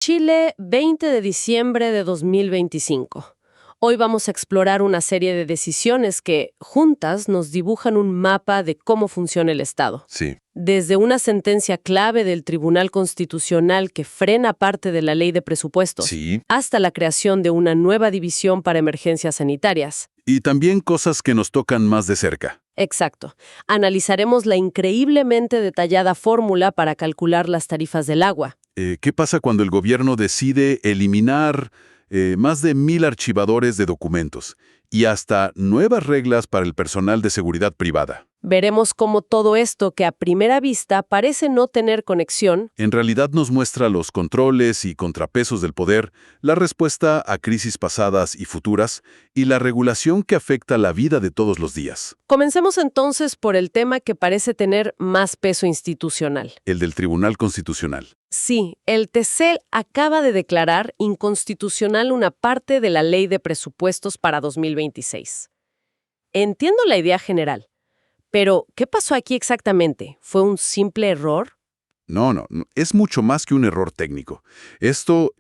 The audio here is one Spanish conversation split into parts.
Chile, 20 de diciembre de 2025. Hoy vamos a explorar una serie de decisiones que, juntas, nos dibujan un mapa de cómo funciona el Estado. Sí. Desde una sentencia clave del Tribunal Constitucional que frena parte de la ley de presupuestos, Sí. hasta la creación de una nueva división para emergencias sanitarias. Y también cosas que nos tocan más de cerca. Exacto. Analizaremos la increíblemente detallada fórmula para calcular las tarifas del agua. ¿Qué pasa cuando el gobierno decide eliminar más de 1000 archivadores de documentos y hasta nuevas reglas para el personal de seguridad privada? Veremos cómo todo esto, que a primera vista parece no tener conexión, En realidad nos muestra los controles y contrapesos del poder, la respuesta a crisis pasadas y futuras, y la regulación que afecta la vida de todos los días. Comencemos entonces por el tema que parece tener más peso institucional. El del Tribunal Constitucional. Sí, el TC acaba de declarar inconstitucional una parte de la Ley de Presupuestos para 2026. Entiendo la idea general, pero ¿qué pasó aquí exactamente? ¿Fue un simple error? No, es mucho más que un error técnico. Esto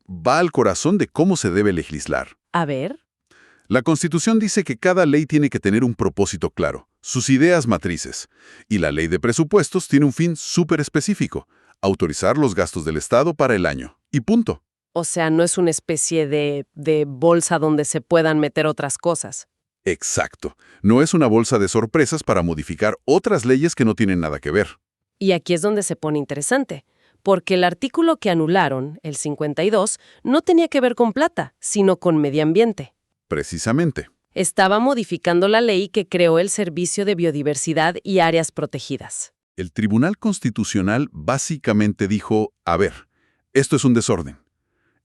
va al corazón de cómo se debe legislar. A ver. La Constitución dice que cada ley tiene que tener un propósito claro, sus ideas matrices, y la Ley de Presupuestos tiene un fin súper específico: autorizar los gastos del Estado para el año. Y punto. O sea, no es una especie de bolsa donde se puedan meter otras cosas. Exacto. No es una bolsa de sorpresas para modificar otras leyes que no tienen nada que ver. Y aquí es donde se pone interesante, porque el artículo que anularon, el 52, no tenía que ver con plata, sino con medio ambiente. Precisamente. Estaba modificando la ley que creó el Servicio de Biodiversidad y Áreas Protegidas. El Tribunal Constitucional básicamente dijo: a ver, esto es un desorden.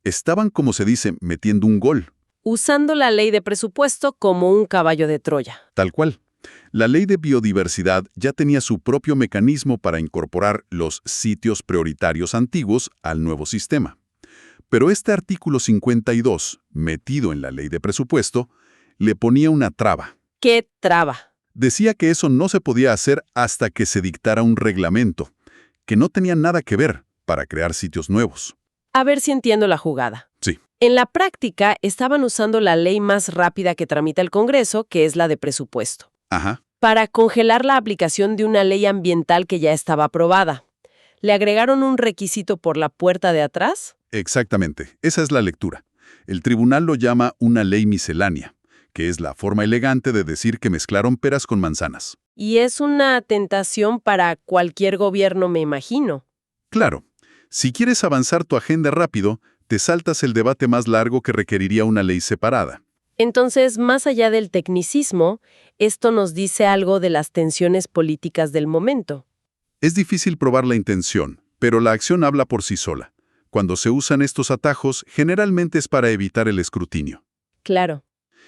Estaban, como se dice, metiendo un gol. Usando la ley de presupuesto como un caballo de Troya. Tal cual. La Ley de Biodiversidad ya tenía su propio mecanismo para incorporar los sitios prioritarios antiguos al nuevo sistema. Pero este artículo 52, metido en la Ley de Presupuesto, le ponía una traba. ¡Qué traba! Decía que eso no se podía hacer hasta que se dictara un reglamento, que no tenía nada que ver, para crear sitios nuevos. A ver si entiendo la jugada. Sí. En la práctica, estaban usando la ley más rápida que tramita el Congreso, que es la de presupuesto, Ajá. para congelar la aplicación de una ley ambiental que ya estaba aprobada. ¿Le agregaron un requisito por la puerta de atrás? Exactamente. Esa es la lectura. El tribunal lo llama una ley miscelánea, que es la forma elegante de decir que mezclaron peras con manzanas. Y es una tentación para cualquier gobierno, me imagino. Claro, si quieres avanzar tu agenda rápido, te saltas el debate más largo que requeriría una ley separada. Entonces, más allá del tecnicismo, esto nos dice algo de las tensiones políticas del momento. Es difícil probar la intención, pero la acción habla por sí sola. Cuando se usan estos atajos, generalmente es para evitar el escrutinio. Claro.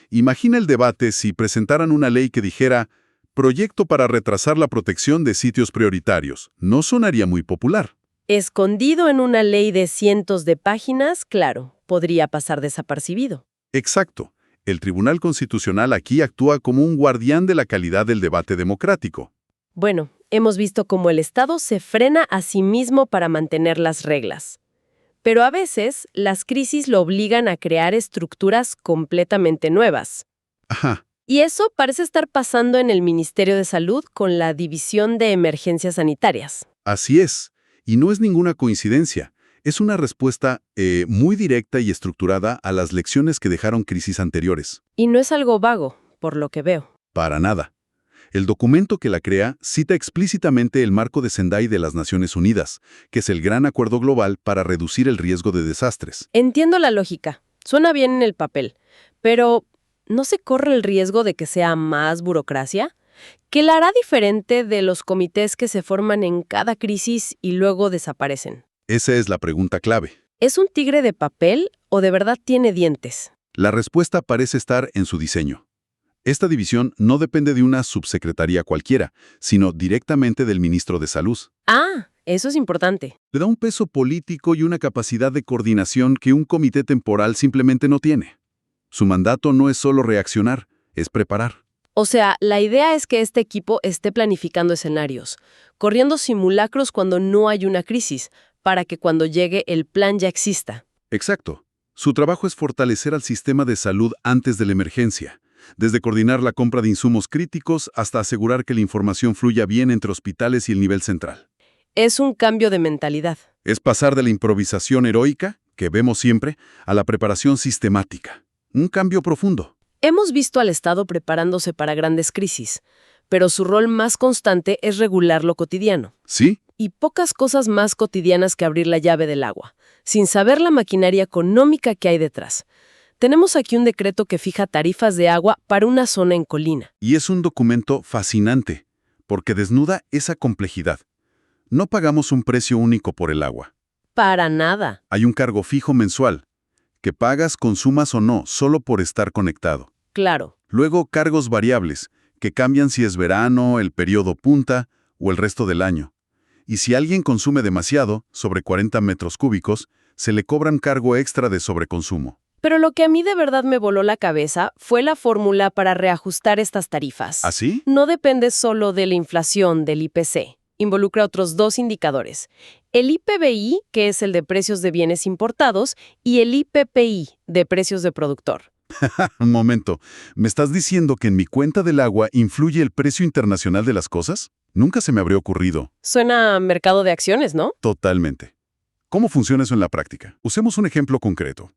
Imagina el debate si presentaran una ley que dijera: proyecto para retrasar la protección de sitios prioritarios. No sonaría muy popular. Escondido en una ley de cientos de páginas, claro, podría pasar desapercibido. Exacto. El Tribunal Constitucional aquí actúa como un guardián de la calidad del debate democrático. Bueno, hemos visto cómo el Estado se frena a sí mismo para mantener las reglas. Pero a veces, las crisis lo obligan a crear estructuras completamente nuevas. Ajá. Y eso parece estar pasando en el Ministerio de Salud con la División de Emergencias Sanitarias. Así es. Y no es ninguna coincidencia. Es una respuesta muy directa y estructurada a las lecciones que dejaron crisis anteriores. Y no es algo vago, por lo que veo. Para nada. El documento que la crea cita explícitamente el Marco de Sendai de las Naciones Unidas, que es el gran acuerdo global para reducir el riesgo de desastres. Entiendo la lógica. Suena bien en el papel. Pero, ¿no se corre el riesgo de que sea más burocracia? ¿Qué la hará diferente de los comités que se forman en cada crisis y luego desaparecen? Esa es la pregunta clave. ¿Es un tigre de papel o de verdad tiene dientes? La respuesta parece estar en su diseño. Esta división no depende de una subsecretaría cualquiera, sino directamente del ministro de Salud. Ah, eso es importante. Le da un peso político y una capacidad de coordinación que un comité temporal simplemente no tiene. Su mandato no es solo reaccionar, es preparar. O sea, la idea es que este equipo esté planificando escenarios, corriendo simulacros cuando no hay una crisis, para que cuando llegue el plan ya exista. Exacto. Su trabajo es fortalecer al sistema de salud antes de la emergencia, desde coordinar la compra de insumos críticos hasta asegurar que la información fluya bien entre hospitales y el nivel central. Es un cambio de mentalidad. Es pasar de la improvisación heroica, que vemos siempre, a la preparación sistemática. Un cambio profundo. Hemos visto al Estado preparándose para grandes crisis, pero su rol más constante es regular lo cotidiano. ¿Sí? Y pocas cosas más cotidianas que abrir la llave del agua, sin saber la maquinaria económica que hay detrás. Tenemos aquí un decreto que fija tarifas de agua para una zona en colina. Y es un documento fascinante, porque desnuda esa complejidad. No pagamos un precio único por el agua. Para nada. Hay un cargo fijo mensual, que pagas, consumas o no, solo por estar conectado. Claro. Luego, cargos variables, que cambian si es verano, el periodo punta o el resto del año. Y si alguien consume demasiado, sobre 40 metros cúbicos, se le cobran cargo extra de sobreconsumo. Pero lo que a mí de verdad me voló la cabeza fue la fórmula para reajustar estas tarifas. ¿Así? No depende solo de la inflación del IPC. Involucra otros dos indicadores. El IPBI, que es el de precios de bienes importados, y el IPPI, de precios de productor. Un momento, ¿me estás diciendo que en mi cuenta del agua influye el precio internacional de las cosas? Nunca se me habría ocurrido. Suena a mercado de acciones, ¿no? Totalmente. ¿Cómo funciona eso en la práctica? Usemos un ejemplo concreto.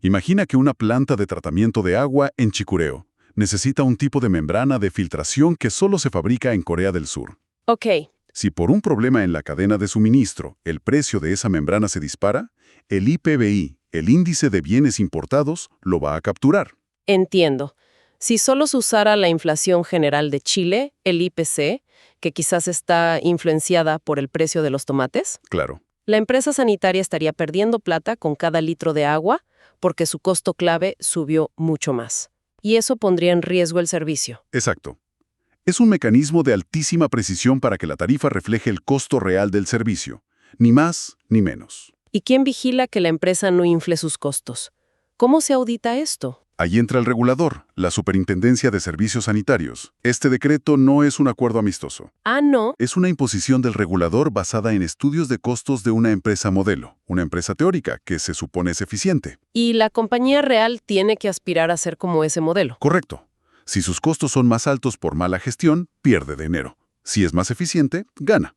Imagina que una planta de tratamiento de agua en Chicureo necesita un tipo de membrana de filtración que solo se fabrica en Corea del Sur. Ok. Si por un problema en la cadena de suministro el precio de esa membrana se dispara, el IPBI, el índice de bienes importados, lo va a capturar. Entiendo. Si solo se usara la inflación general de Chile, el IPC, que quizás está influenciada por el precio de los tomates, Claro. la empresa sanitaria estaría perdiendo plata con cada litro de agua porque su costo clave subió mucho más. Y eso pondría en riesgo el servicio. Exacto. Es un mecanismo de altísima precisión para que la tarifa refleje el costo real del servicio, ni más ni menos. ¿Y quién vigila que la empresa no infle sus costos? ¿Cómo se audita esto? Ahí entra el regulador, la Superintendencia de Servicios Sanitarios. Este decreto no es un acuerdo amistoso. Ah, no. Es una imposición del regulador basada en estudios de costos de una empresa modelo, una empresa teórica que se supone es eficiente. Y la compañía real tiene que aspirar a ser como ese modelo. Correcto. Si sus costos son más altos por mala gestión, pierde dinero. Si es más eficiente, gana.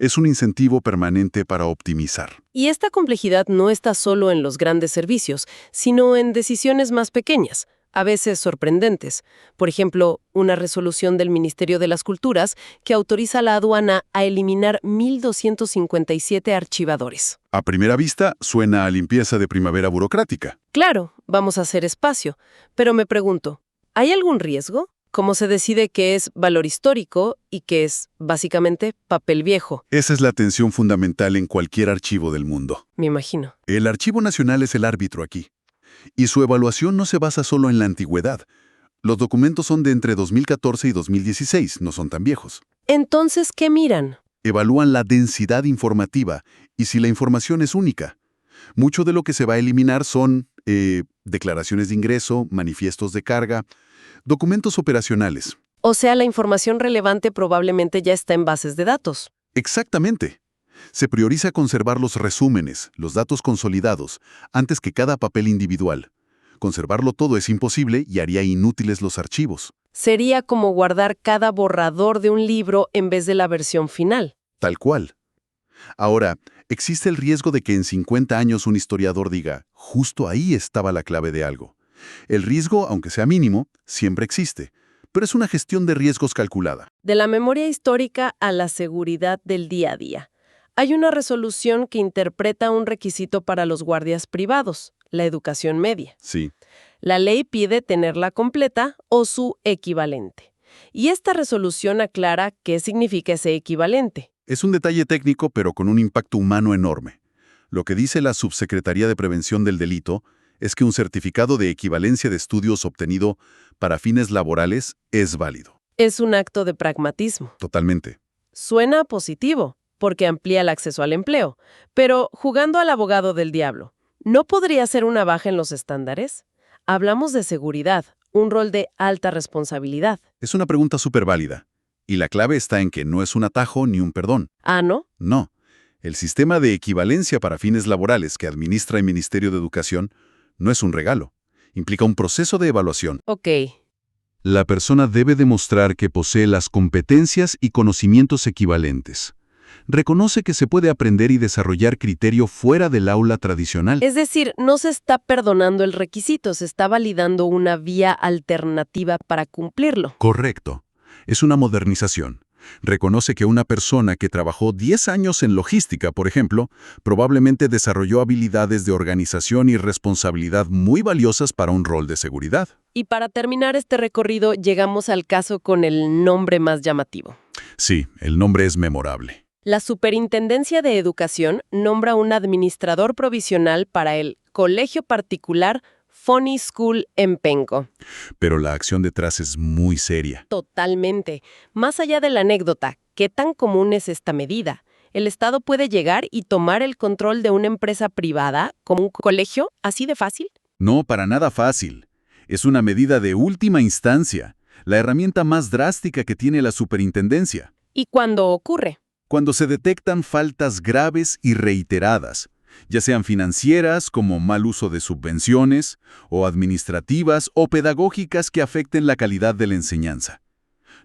Es un incentivo permanente para optimizar. Y esta complejidad no está solo en los grandes servicios, sino en decisiones más pequeñas, a veces sorprendentes. Por ejemplo, una resolución del Ministerio de las Culturas que autoriza a la aduana a eliminar 1.257 archivadores. A primera vista, suena a limpieza de primavera burocrática. Claro, vamos a hacer espacio, pero me pregunto, ¿hay algún riesgo? ¿Cómo se decide qué es valor histórico y qué es, básicamente, papel viejo? Esa es la tensión fundamental en cualquier archivo del mundo. Me imagino. El Archivo Nacional es el árbitro aquí. Y su evaluación no se basa solo en la antigüedad. Los documentos son de entre 2014 y 2016, no son tan viejos. Entonces, ¿qué miran? Evalúan la densidad informativa y si la información es única. Mucho de lo que se va a eliminar son declaraciones de ingreso, manifiestos de carga, documentos operacionales. O sea, la información relevante probablemente ya está en bases de datos. Exactamente. Se prioriza conservar los resúmenes, los datos consolidados, antes que cada papel individual. Conservarlo todo es imposible y haría inútiles los archivos. Sería como guardar cada borrador de un libro en vez de la versión final. Tal cual. Ahora, existe el riesgo de que en 50 años un historiador diga, justo ahí estaba la clave de algo. El riesgo, aunque sea mínimo, siempre existe, pero es una gestión de riesgos calculada. De la memoria histórica a la seguridad del día a día. Hay una resolución que interpreta un requisito para los guardias privados, la educación media. Sí. La ley pide tenerla completa o su equivalente. Y esta resolución aclara qué significa ese equivalente. Es un detalle técnico, pero con un impacto humano enorme. Lo que dice la Subsecretaría de Prevención del Delito es que un certificado de equivalencia de estudios obtenido para fines laborales es válido. Es un acto de pragmatismo. Totalmente. Suena positivo, porque amplía el acceso al empleo. Pero, jugando al abogado del diablo, ¿no podría ser una baja en los estándares? Hablamos de seguridad, un rol de alta responsabilidad. Es una pregunta súper válida. Y la clave está en que no es un atajo ni un perdón. Ah, ¿no? No. El sistema de equivalencia para fines laborales que administra el Ministerio de Educación no es un regalo. Implica un proceso de evaluación. Ok. La persona debe demostrar que posee las competencias y conocimientos equivalentes. Reconoce que se puede aprender y desarrollar criterio fuera del aula tradicional. Es decir, no se está perdonando el requisito, se está validando una vía alternativa para cumplirlo. Correcto. Es una modernización. Reconoce que una persona que trabajó 10 años en logística, por ejemplo, probablemente desarrolló habilidades de organización y responsabilidad muy valiosas para un rol de seguridad. Y para terminar este recorrido, llegamos al caso con el nombre más llamativo. Sí, el nombre es memorable. La Superintendencia de Educación nombra un administrador provisional para el Colegio Particular Funny School en Penco. Pero la acción detrás es muy seria. Totalmente. Más allá de la anécdota, ¿qué tan común es esta medida? ¿El Estado puede llegar y tomar el control de una empresa privada como un colegio? ¿Así de fácil? No, para nada fácil. Es una medida de última instancia, la herramienta más drástica que tiene la superintendencia. ¿Y cuándo ocurre? Cuando se detectan faltas graves y reiteradas, ya sean financieras como mal uso de subvenciones, o administrativas o pedagógicas que afecten la calidad de la enseñanza.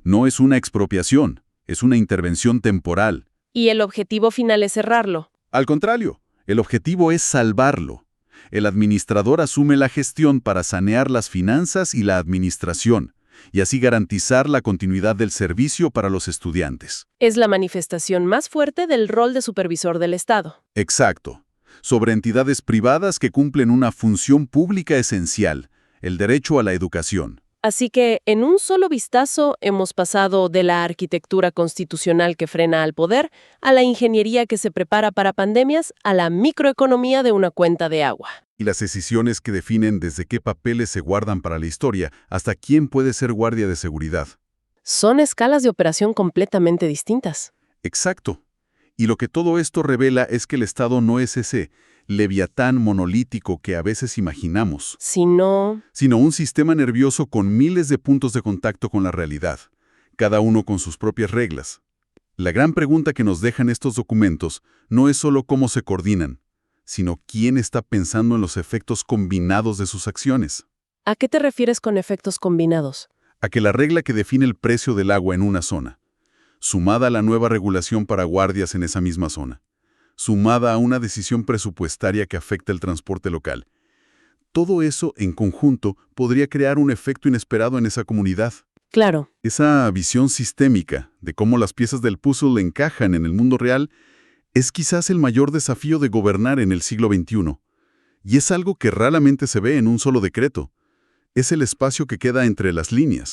No es una expropiación, es una intervención temporal. ¿Y el objetivo final es cerrarlo? Al contrario, el objetivo es salvarlo. El administrador asume la gestión para sanear las finanzas y la administración, y así garantizar la continuidad del servicio para los estudiantes. Es la manifestación más fuerte del rol de supervisor del Estado. Exacto. Sobre entidades privadas que cumplen una función pública esencial, el derecho a la educación. Así que, en un solo vistazo, hemos pasado de la arquitectura constitucional que frena al poder, a la ingeniería que se prepara para pandemias, a la microeconomía de una cuenta de agua. Y las decisiones que definen desde qué papeles se guardan para la historia hasta quién puede ser guardia de seguridad. Son escalas de operación completamente distintas. Exacto. Y lo que todo esto revela es que el Estado no es ese leviatán monolítico que a veces imaginamos, Sino sino un sistema nervioso con miles de puntos de contacto con la realidad, cada uno con sus propias reglas. La gran pregunta que nos dejan estos documentos no es solo cómo se coordinan, sino quién está pensando en los efectos combinados de sus acciones. ¿a qué te refieres con efectos combinados? A que la regla que define el precio del agua en una zona, sumada a la nueva regulación para guardias en esa misma zona, sumada a una decisión presupuestaria que afecta el transporte local. Todo eso, en conjunto, podría crear un efecto inesperado en esa comunidad. Claro. Esa visión sistémica de cómo las piezas del puzzle encajan en el mundo real es quizás el mayor desafío de gobernar en el siglo XXI. Y es algo que raramente se ve en un solo decreto. Es el espacio que queda entre las líneas.